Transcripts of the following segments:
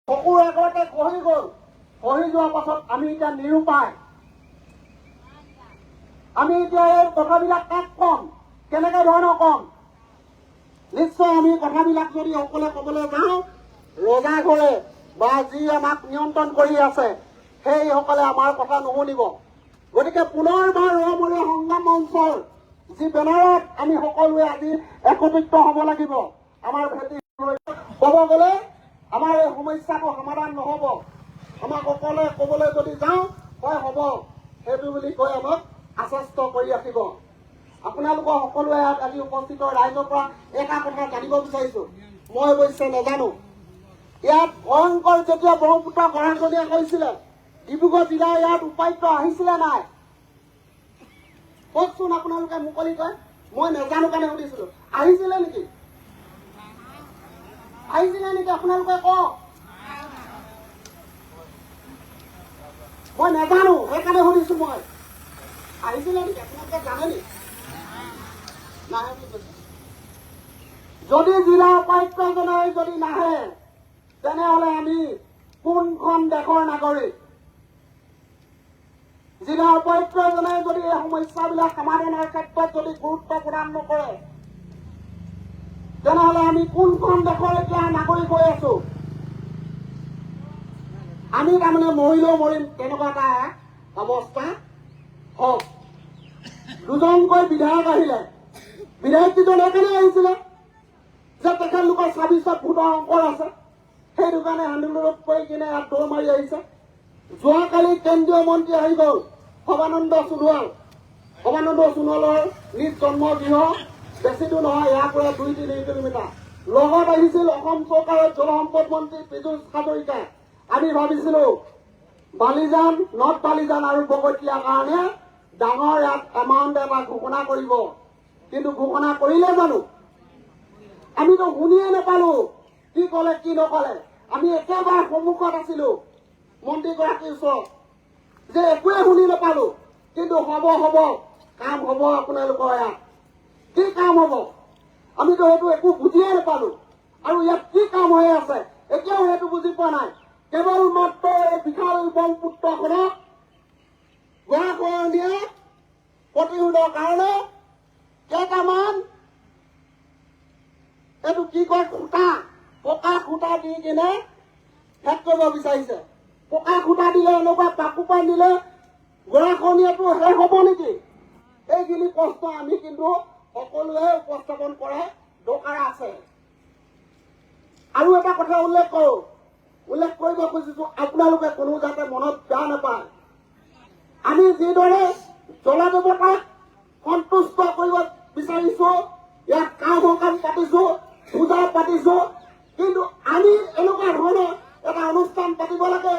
চকুৰ আগতে খহি গ'ল। খহি যোৱাৰ পাছত আমি এতিয়া নিৰুপায়। আমি এতিয়া এই কথাবিলাক কাক কম, কেনেকে ধৰণৰ কম? নিশ্চয় আমি কথাবিলাক যদি অকলে কবলৈ যাওঁ, ৰজা ঘৰে বা যি আমাক নিয়ন্ত্ৰণ কৰি আছে সেইসকলে আমাৰ কথা নুশুনিব। গতিকে পুনৰবাৰ ৰমৰীয়া সংগ্ৰাম মঞ্চৰ যি বেনাৰত আমি সকলোৱে আজি একত্ৰিত হ'ব লাগিব। আমাৰ ভেটি ক'ব গ'লে আমাৰ এই সমস্যাটো সমাধান নহ'ব। আমাক অকলে ক'বলৈ যদি যাওঁ হয় হ'ব সেইটো বুলি কৈ আমাক আশ্বস্ত কৰি ৰাখিব। আপোনালোকৰ সকলোৱে ইয়াত আজি উপস্থিত ৰাইজৰ পৰা এটা কথা জানিব বিচাৰিছো, মই অৱশ্যে নাজানো। ইয়াত ভয়ংকৰ যেতিয়া ব্ৰহ্মপুত্ৰ গৰাখহনীয়া হৈছিলে, ডিব্ৰুগড় জিলাৰ ইয়াত উপায়ুক্ত আহিছিলে নাই? কওকচোন আপোনালোকে মুকলিকৈ। মই নাজানো কাৰণে সুধিছিলো, আহিছিলে নেকি? আহিছিলে নেকি আপোনালোকে কওক। মই নাজানো সেইকাৰণে সুধিছো মই। আহিছিলে নেকি আপোনালোকে জানে নেকি? নাহে বুলি কৈছে। যদি জিলা উপায়ুক্তজনে যদি নাহে তেনেহলে আমি কোনখন দেশৰ নাগৰিক? জিলা উপায়ুক্তজনে যদি এই সমস্যাবিলাক সমাধানৰ ক্ষেত্ৰত যদি গুৰুত্ব প্ৰদান নকৰে তেনেহলে আমি কোনখন দেশৰ এতিয়া নাগৰিক হৈ আছো? আমি তাৰমানে মৰিলেও মৰিম তেনেকুৱা এটা অৱস্থা হওক। দুজনকৈ বিধায়ক আহিলে, বিধায়ককেইজন একেনে আহিছিলে যে তেখেতলোকৰ 26ত ভোটৰ অংকৰ আছে, সেইটো কাৰণে আন্দোলনত কৰি কিনে ইয়াত দৌৰ মাৰি আহিছে। যোৱাকালি কেন্দ্ৰীয় মন্ত্ৰী আহি গ'ল সৰ্বানন্দ সোণোৱাল। সৰ্বানন্দ সোণোৱালৰ নিজ জন্মগৃহ বেছি দূৰ নহয়, ইয়াৰ পৰা 2-3 কিলোমিটাৰ। লগত আহিছিল অসম চৰকাৰৰ জলসম্পদ মন্ত্ৰী পীযুষ হাজৰিকা। আমি ভাবিছিলো বালিজান, নৰ্থ বালিজান আৰু বগতীয়াৰ কাৰণে ডাঙৰ ইয়াত এমাউণ্ট এটা ঘোষণা কৰিব, কিন্তু ঘোষণা কৰিলে জানো? আমিতো শুনিয়ে নাপালো কি কলে কি নকলে। আমি একেবাৰে সন্মুখত আছিলো মন্ত্ৰীগৰাকীৰ ওচৰত, যে একোৱে শুনি নাপালো। কিন্তু হ'ব হ'ব কাম হ'ব আপোনালোকৰ ইয়াত। কি কাম হ'ব? আমিতো সেইটো একো বুজিয়ে নাপালো। আৰু ইয়াত কি কাম হৈ আছে এতিয়াও সেইটো বুজি পোৱা নাই। কেৱল মাত্ৰ এই বিশাল ব্ৰহ্মপুত্ৰখনক গৰাখহনীয়া প্ৰতিৰোধৰ কাৰণে কেইটামান এইটো কি কয় খুঁটা, পকা খুঁটা দি কিনে শেষ কৰিব বিচাৰিছে। পকা খুঁটা দিলে এনেকুৱা পাকুপান দিলে গৰাখহনীয়াটো শেষ হ'ব নেকি? এইখিনি প্ৰশ্ন আমি কিন্তু সকলোৱে উপস্থাপন কৰা দৰকাৰ আছে। আৰু এটা কথা উল্লেখ কৰিব খুজিছো, আপোনালোকে কোনো যাতে মনত বেয়া নাপায়। আমি যিদৰে জলদেৱতাক সন্তুষ্ট কৰিব বিচাৰিছো, ইয়াত কাম পাতিছো, পূজা পাতিছো, কিন্তু আমি এনেকুৱা ধৰণৰ এটা অনুষ্ঠান পাতিব লাগে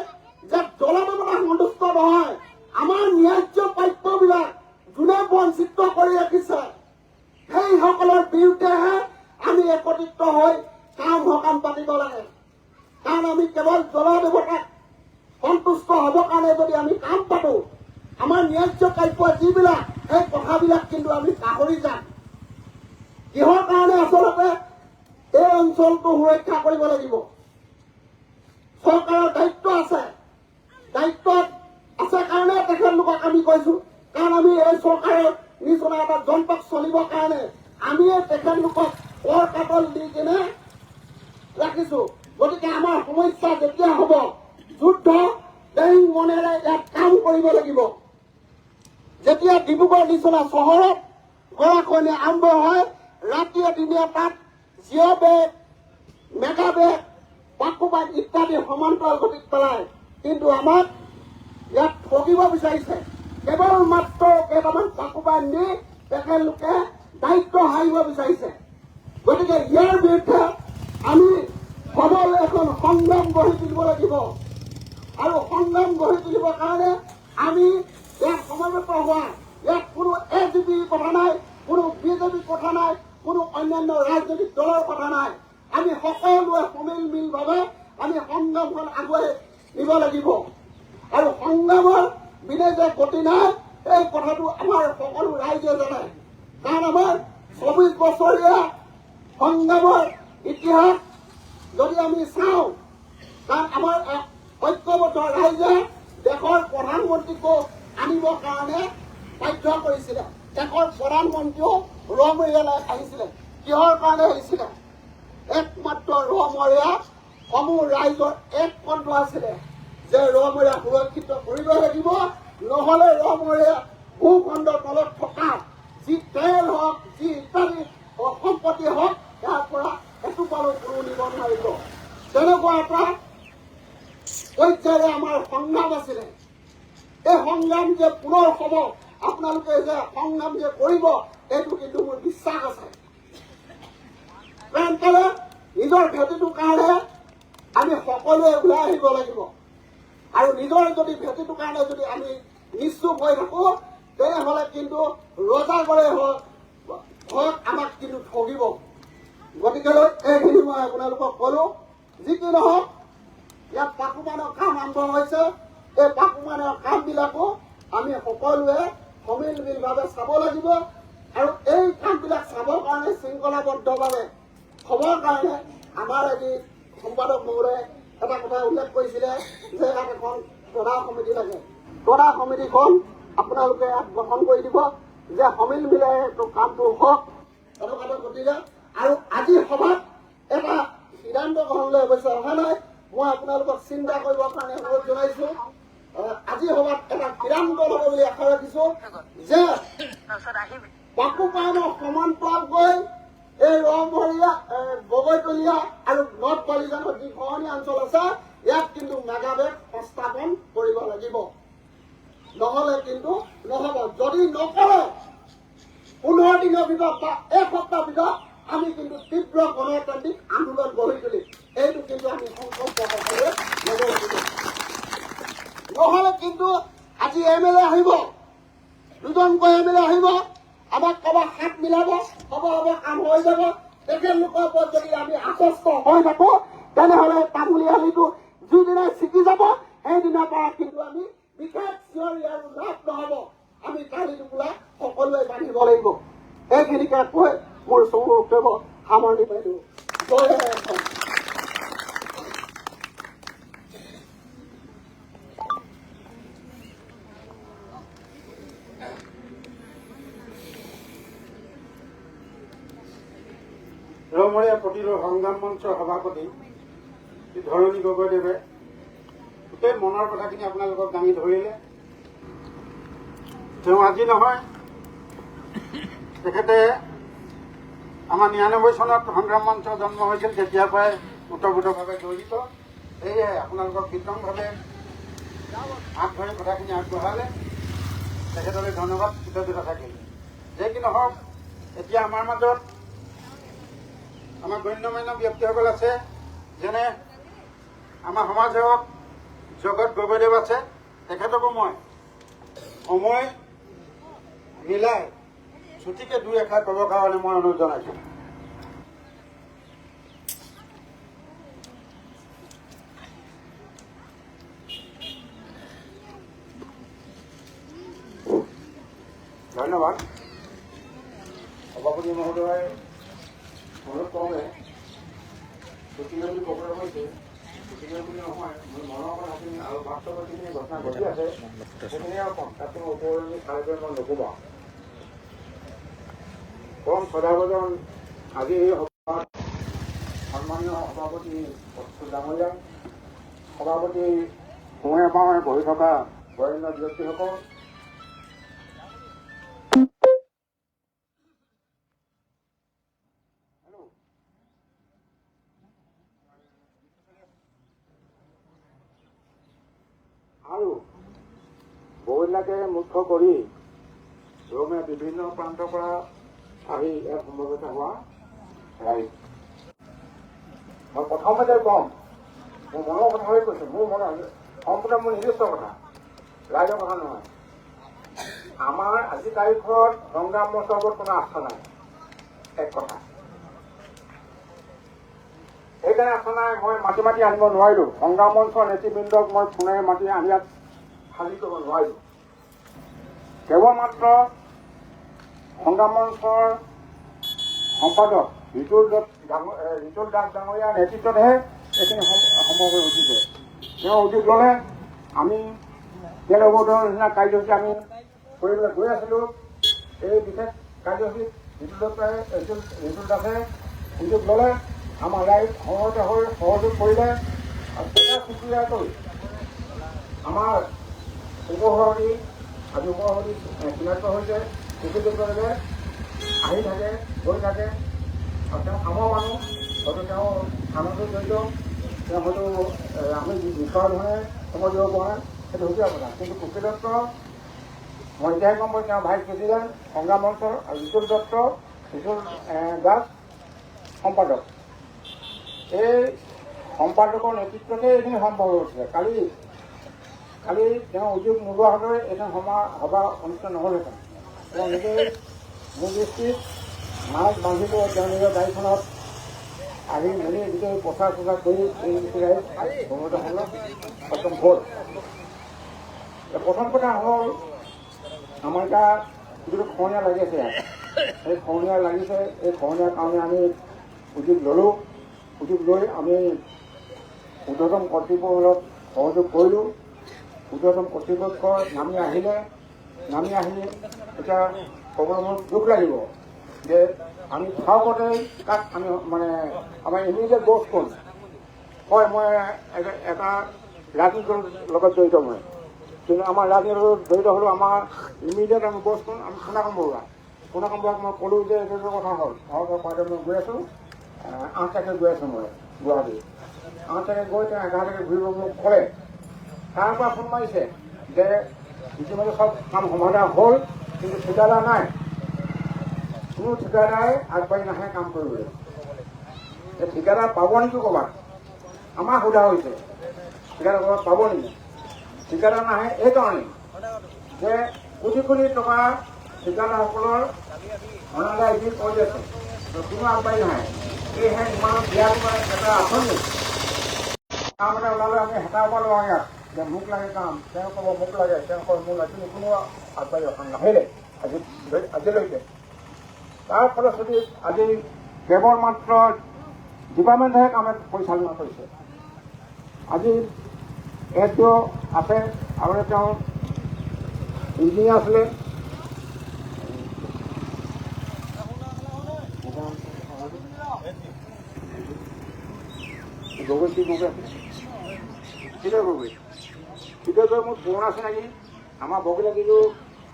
যে জলদেৱতা সন্তুষ্ট নহয়, আমাৰ ন্যায্য প্ৰাপ্যবিলাক যোনে বঞ্চিত কৰি ৰাখিছে সেইসকলৰ বিৰুদ্ধেহে আমি একত্ৰিত হৈ কাম পাতিব লাগে। কাৰণ আমি কেৱল জলদেৱতাক সন্তুষ্ট হবৰ কাৰণে যদি আমি কাম পাতো, আমাৰ ন্যায্য প্ৰাপ্য যিবিলাক সেই কথাবিলাক কিন্তু আমি পাহৰি যাম। কিহৰ কাৰণে আচলতে এই অঞ্চলটো সুৰক্ষা কৰিব লাগিব? চৰকাৰৰ দায়িত্ব আছে, দায়িত্বত আছে কাৰণে তেখেতলোকক আমি কৈছো। কাৰণ আমি এই চৰকাৰৰ নিচিনা এটা যন্ত্ৰক চলিবৰ কাৰণে আমিয়ে তেখেতলোকক কৰ কাটল দি কিনে ৰাখিছো। গতিকে আমাৰ সমস্যা যেতিয়া হ'ব, যুদ্ধ দেং মনেৰে ইয়াত কাম কৰিব লাগিব। যেতিয়া ডিব্ৰুগড় নিচিনা চহৰত গৰাখহনীয়া আৰম্ভ হয়, ৰাতিয়ে দিনে তাত জিঅ' বেগ, মেগা বেগ, পাকুপাত ইত্যাদি সমান্তৰাল গতিত পেলায়। কিন্তু আমাক ইয়াত ঠগিব বিচাৰিছে। কেৱল মাত্ৰ কেইটামান পাকুপাত নি তেখেতলোকে দায়িত্ব হাৰিব বিচাৰিছে। গতিকে ইয়াৰ বিৰুদ্ধে আমি সবল এখন সংগ্ৰাম গঢ়ি তুলিব লাগিব। আৰু সংগ্ৰাম গঢ়ি তুলিবৰ কাৰণে আমি ইয়াত সমবেত হোৱা, ইয়াত কোনো ABP কথা নাই, কোনো BJP কথা নাই, কোনো অন্যান্য ৰাজনৈতিক দলৰ কথা নাই। আমি সকলোৱে সমিলমিলভাৱে আমি সংগ্ৰামখন আগুৱাই নিব লাগিব। আৰু সংগ্ৰামৰ বিনে যে গতি নাই এই কথাটো আমাৰ সকলো ৰাইজে জানে। কাৰণ আমাৰ 24 বছৰীয়া সংগ্ৰামৰ ইতিহাস যদি আমি চাওঁ, কাৰণ আমাৰ ঐক্যবদ্ধ ৰাইজে দেশৰ প্ৰধানমন্ত্ৰীকো আনিবৰ কাৰণে বাধ্য কৰিছিলে। দেশৰ প্ৰধানমন্ত্ৰীও ৰমৰীয়ালৈ আহিছিলে। কিহৰ কাৰণে আহিছিলে? একমাত্ৰ ৰমৰীয়া সমূহ ৰাইজৰ এক কণ্ঠ আছিলে যে ৰমৰীয়া সুৰক্ষিত কৰিব লাগিব, নহলে ৰমৰীয়া ভূখণ্ডৰ তলত থকা যি তেল হওক, যি ইত্যাদি সম্পত্তি হওক, ইয়াৰ পৰা এটোপালো কোনো নিব নোৱাৰিব। তেনেকুৱা এটা পৰ্যায়েৰে আমাৰ সংগ্ৰাম আছিলে। এই সংগ্ৰাম যে পুনৰ হ'ব, আপোনালোকে যে সংগ্ৰাম যে কৰিব, এইটো কিন্তু মোৰ বিশ্বাস আছে। কাৰণ নিজৰ ভেটিটোৰ কাৰণে আমি সকলোৱে ওলাই আহিব লাগিব। আৰু নিজৰ যদি ভেটিটোৰ কাৰণে যদি আমি নিশ্চুপ হৈ থাকো, তেনেহলে কিন্তু ৰজাগৰে হওক আমাক কিন্তু ঠগিব। গতিকে এইখিনি মই আপোনালোকক কলো। যি কি নহওক, ইয়াত পাকুমানৰ কাম আৰম্ভ হৈছে। এই পাকুমানৰ কামবিলাকো আমি সকলোৱে সমিল মিলভাৱে চাব লাগিব। আৰু এই কামবিলাক চাবৰ কাৰণে শৃংখলাবদ্ধভাৱে হ'বৰ কাৰণে আমাৰ এটি সম্পাদক মহোদয়ে এটা কথা উল্লেখ কৰিছিলে যে ইয়াত এখন তদা সমিতি লাগে। তদা সমিতিখন আপোনালোকে ইয়াত গঠন কৰি দিব যে সমিল মিলে কামটো হওক। এনেকুৱাটো ঘটিলে আৰু আজি সভাত এটা সিদ্ধান্ত গ্ৰহণলৈ অৱশ্যে অহা নাই। মই আপোনালোকক চিন্তা কৰিবৰ কাৰণে অনুৰোধ জনাইছো। আজি সভাত এটা সিদ্ধান্ত ল'ব বুলি আশা ৰাখিছো যে পাকুপানৰ সমান্তৰালকৈ এই ৰমৰীয়া, বগৈতলীয়া আৰু নৰ্থ বালিজানৰ যি খহনীয়া অঞ্চল আছে, ইয়াত কিন্তু মেগাবেগ সংস্থাপন কৰিব লাগিব, নহলে কিন্তু নহব। যদি নকৰে 15 দিনৰ ভিতৰত বা এসপ্তাহ ভিতৰত আমি কিন্তু তীব্ৰ গণতান্ত্ৰিক আন্দোলন গঢ়ি তুলিম। এইটো কিন্তু আমি সংকল্প সকলোৱে ল'ব লাগিব। নহলে কিন্তু আজি MLA আহিব, দুজনকৈ MLA আহিব, আমাক কব হাত মিলাব, হ'ব কাম হৈ যাব। তেখেতলোকৰ ওপৰত যদি আমি আশ্বস্ত হৈ থাকো, তেনেহলে তামুলী আলিটো যিদিনাই ছিকি যাব, সেইদিনাৰ পৰা কিন্তু আমি বিশেষ চিঞৰি আৰু লাভ নহব। আমি কালি টোপোলা সকলোৱে বান্ধিব লাগিব। এইখিনিকে কৈ মোৰ চমু বক্তব্য সামৰণি মাৰিলো। জয় অসম। ৰমৰীয়া প্ৰতিৰোধ সংগ্ৰাম মঞ্চৰ সভাপতি ধৰণী গগৈদেৱে গোটেই মনৰ কথাখিনি আপোনালোকক দাঙি ধৰিলে। তেওঁ আজি নহয়, তেখেতে আমাৰ 99 চনত সংগ্ৰাম মঞ্চ জন্ম হৈছিল, তেতিয়াৰ পৰাই ওতঃপ্ৰোতভাৱে জড়িত। সেয়ে আপোনালোকক কীৰ্তনভাৱে হাত ধৰি কথাখিনি আগবঢ়ালে। তেখেতলৈ ধন্যবাদ, কৃতজ্ঞতা থাকিল। যে কি নহওক, এতিয়া আমাৰ মাজত আমাৰ গণ্যমান্য ব্যক্তিসকল আছে, যেনে আমাৰ সমাজসেৱক জগত গগৈদেৱ আছে। তেখেতকো মই সময় মিলাই ছুটিকে দুই এষাৰ ক'বৰ কাৰণে মই অনুৰোধ জনাইছো। ধন্যবাদ। সভাপতি মহোদয় অনুৰোধ কৰোঁতে ছুটি বুলি ক'বলৈ কৈছে, ছুটি বুলি নহয়, মোৰ মনৰ কথাখিনি আৰু বাস্তৱত যিখিনি ঘটনা ঘটি আছে সেইখিনিয়ে কম। তাত কোনো উপৰণি চাই মই নক'বা। কম সদাগজন আজি এই সভাত সন্মানীয় সভাপতি ডাঙৰীয়া, সভাপতি সময়ে পাওঁৱে বহি থকা বৰেণ্য ব্যক্তিসকল, আৰু বহুবিলাকে মুখ্য কৰি ৰমে বিভিন্ন প্ৰান্তৰ পৰা আহি ইয়াত সমবেত হোৱা ৰাইজ। মই প্ৰথমতে কম, মোৰ মনৰ কথা হৈ কৈছো, মোৰ মনৰ সম্পূৰ্ণ মোৰ নিৰ্দিষ্ট কথা, ৰাইজৰ কথা নহয়। আমাৰ আজি তাৰিখত সংগ্ৰাম মঞ্চৰ ওপৰত কোনো আস্থা নাই, এক কথা। সেইকাৰণে আস্থা নাই, মই মাতি মাতি আনিব নোৱাৰিলো। সংগ্ৰাম মঞ্চৰ নেতৃবৃন্দক মই ফোনেৰে মাতি আনি ইয়াত খালী কৰিব নোৱাৰিলো। কেৱল মাত্ৰ সংগ্ৰাম মঞ্চৰ সম্পাদক ৰিতুল দাস ডাঙৰীয়াৰ নেতৃত্বতহে এইখিনি সম্ভৱ হৈ উঠিছে। তেওঁ উদ্যোগ ল'লে। আমি তেল অৱৰোধৰ নিচিনা কাৰ্যসূচী আমি কৰিবলৈ গৈ আছিলোঁ। এই বিশেষ কাৰ্যসূচীত ঋতুল দাসে উদ্যোগ ল'লে, আমাৰ ৰাইজ সময়তে হৈ সহযোগ কৰিলে আৰু এটা সুবিধাকৈ আমাৰ উপসভাপতি আজি উপসভাপতি চিনাক্ত হৈছে। তেখেতলোকে আহি থাকে, গৈ থাকে আৰু তেওঁ কামৰ মানুহ, হয়তো তেওঁ কামতো জড়িত, তেওঁ হয়তো আমি বিচৰা ধৰণে সময় দিব পৰা নাই, সেইটো সুকীয়া কথা। কিন্তু কুশী দত্ত মই এতিয়াহে গম পাইছোঁ, তেওঁ ভাইচ প্ৰেচিডেণ্ট সংগ্ৰাম মঞ্চৰ, আৰু ঋতুল দাস সম্পাদক। এই সম্পাদকৰ নেতৃত্বতে এইখিনি সম্ভৱ হৈছিলে। কালি তেওঁ উদ্যোগ নোলোৱাহঁতে এইখন সভা অনুষ্ঠিত নহ'লহেঁতেন। তেওঁ নিজেই মোৰ দৃষ্টিত মাছ বান্ধিব, তেওঁ নিজৰ গাড়ীখনত আহি মেলি গোটেই প্ৰচাৰ কৰি এই সক্ষম হ'ল। প্ৰথম কথা হ'ল, আমাৰ এতিয়া যিটো খহনীয়া লাগি আছে ইয়াত, সেই খহনীয়া লাগিছে, এই খহনীয়াৰ কাৰণে আমি উদ্যোগ ল'লোঁ। উদ্যোগ লৈ আমি ঊৰ্ধ্বতম কৰ্তৃপক্ষত সহযোগ কৰিলোঁ। ঊৰ্ধ্বতম কৰ্তৃপক্ষ নামি আহি এতিয়া ক'বলৈ মোৰ দুখ লাগিব যে আমি চাওঁতে তাক আমি আমাৰ ইমিডিয়েট বছ কোন হয়, মই এটা ৰাজনীতিৰ লগত জড়িত মই, কিন্তু আমাৰ ৰাজনীতিৰ লগত জড়িত হ'লেও আমাৰ ইমিডিয়েট আমি বছ কোন, আমি সোণাকাম বৰুৱাক মই ক'লোঁ যে এইটো কথা হ'ল, মই গৈ আছোঁ 8 তাৰিখে গৈ আছোঁ মই গুৱাহাটী। 8 তাৰিখে গৈ তেওঁ 11 তাৰিখে ঘূৰিব মোক ক'লে। তাৰ পৰা ফোন মাৰিছে যে ইতিমধ্যে চব কাম সমাধান হ'ল, কিন্তু ঠিকাদাৰ নাই, কোনো ঠিকাদাৰে আগবাঢ়ি নাহে কাম কৰিবলৈ। এই ঠিকাদাৰ পাব নেকি ক'ৰবাত? আমাৰ সোধা হৈছে ঠিকাদাৰ ক'ৰবাত পাব নেকি? ঠিকাদাৰ নাহে এইকাৰণেই যে কোটি কোটি টকা ঠিকাদাৰসকলৰ অনাদায় বিল কৰি আছে, কোনো আগবাঢ়ি নাহে। সেয়েহে ইমান বিয়া এটা আঁচনি কাম এটা ওলালে আমি হেতাৰ পৰা লওঁ ইয়াত যে মোক লাগে কাম, তেওঁ ক'ব মোক লাগে, তেওঁ কয় মোৰ লাগে, কিন্তু কোনো আগবাঢ়ি অহা নাহিলে আজিলৈকে। তাৰ ফলশ্ৰুতিত আজি কেৱল মাত্ৰ ডিপাৰ্টমেণ্টহে কামে পৰিচালনা কৰিছে। আজি এছডিঅ আছে আৰু তেওঁ ইঞ্জিনিয়াৰ আছিলে। গগৈ মোৰ পুৰণা চিনাকি, আমাৰ বগীলা যিটো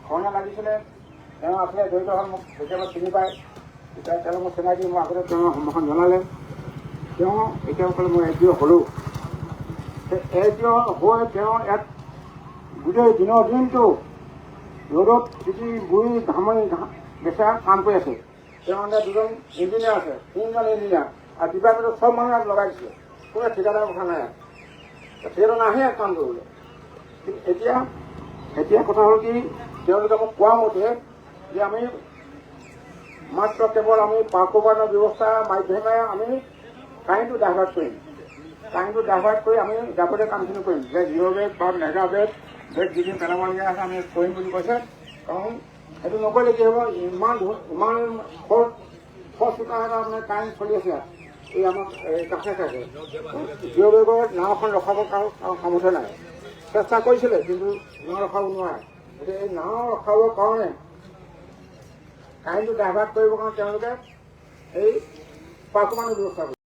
খহনীয়া লাগিছিলে তেওঁ আছিলে জড়িত হ'ল, মোক কেতিয়াবা চিনি পায়, তেতিয়া তেওঁ মোৰ চিনাকি, মোৰ আগতে তেওঁ সন্মুখন জনালে। তেওঁ এতিয়া ক'লে মই এছডিঅ হ'লোঁ। এছডিঅ হৈ তেওঁ ইয়াত গোটেই দিনৰ দিনটো ৰ'দত তিতি গুৰি ঘামনি বেচা কাম কৰি আছে। তেওঁ মানে 2জন ইঞ্জিনিয়াৰ আছে, 3জন ইঞ্জিনিয়াৰ, আৰু ডিপাৰ্টমেণ্টত চব মানুহ ইয়াত লগাই দিছে, কোনো ঠিকাদাৰৰ কথা নাই। ঠিকাদাৰ নাহে কাম কৰিবলৈ। কিন্তু এতিয়া কথা হ'ল কি, তেওঁলোকে মোক কোৱা মতে যে আমি মাত্ৰ কেৱল আমি পাৰ্কবানৰ ব্যৱস্থা মাধ্যমেৰে আমি কাৰেণ্টটো ডাইভাৰ্ট কৰিম। কাৰেণ্টটো ডাইভাৰ্ট কৰি আমি যাবতীয় কামখিনি কৰিম, যে 0 বেগ বা মেগা বেগ যিখিনি পেলাবলগীয়া আছে আমি কৰিম বুলি কৈছে। কাৰণ সেইটো নকৰিলে কি হ'ব, ইমান খৰচ এটা মানে কাৰেণ্ট চলি আছে ইয়াত, এই আমাক কাষে 0 বেগৰ নাওখন ৰখাবৰ কাৰণে সামৰ্থ্য নাই। চেষ্টা কৰিছিলে কিন্তু নাও ৰখাব নোৱাৰে। গতিকে এই নাও ৰখাবৰ কাৰণে কাৰেণ্টটো ডাইভাৰ্ট কৰিবৰ কাৰণে তেওঁলোকে এই পাৰ্কবানৰ ব্যৱস্থা কৰিছে।